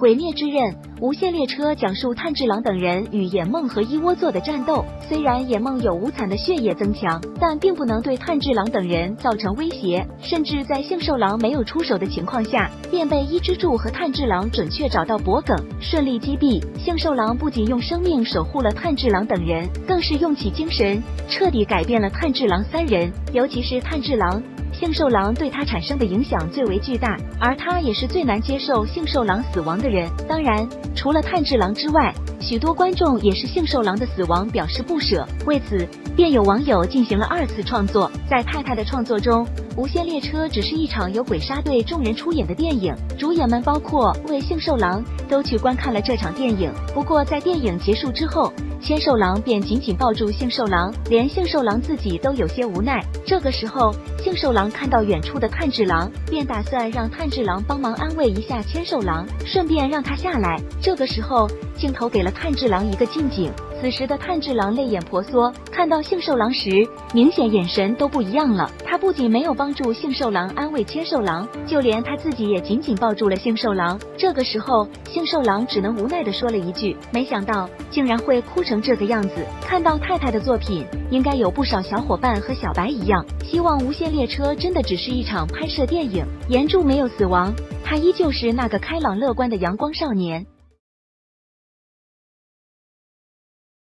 毁灭之刃》无限列车讲述炭治郎等人与野梦和一窝座的战斗。虽然野梦有无惨的血液增强，但并不能对炭治郎等人造成威胁，甚至在杏寿郎没有出手的情况下，便被伊之助和炭治郎准确找到脖梗，顺利击毙。杏寿郎不仅用生命守护了炭治郎等人，更是用起精神，彻底改变了炭治郎三人，尤其是炭治郎。杏寿郎对他产生的影响最为巨大，而他也是最难接受杏寿郎死亡的人。当然，除了炭治郎之外，许多观众也是杏寿郎的死亡表示不舍，为此便有网友进行了2次创作。在太太的创作中，无限列车只是一场由鬼杀队众人出演的电影，主演们包括为杏寿郎都去观看了这场电影。不过在电影结束之后，千寿郎便紧紧抱住杏寿郎，连杏寿郎自己都有些无奈。这个时候，杏寿郎看到远处的炭治郎，便打算让炭治郎帮忙安慰一下千寿郎，顺便让他下来。这个时候，镜头给了炭治郎一个近景，此时的炭治郎泪眼婆娑，看到杏寿郎时，明显眼神都不一样了。他不仅没有帮助杏寿郎安慰千寿郎，就连他自己也紧紧抱住了杏寿郎。这个时候，杏寿郎只能无奈地说了一句：“没想到竟然会哭成这个样子。”看到太太的作品，应该有不少小伙伴和小白一样，希望无限列车真的只是一场拍摄电影，岩柱没有死亡，他依旧是那个开朗乐观的阳光少年。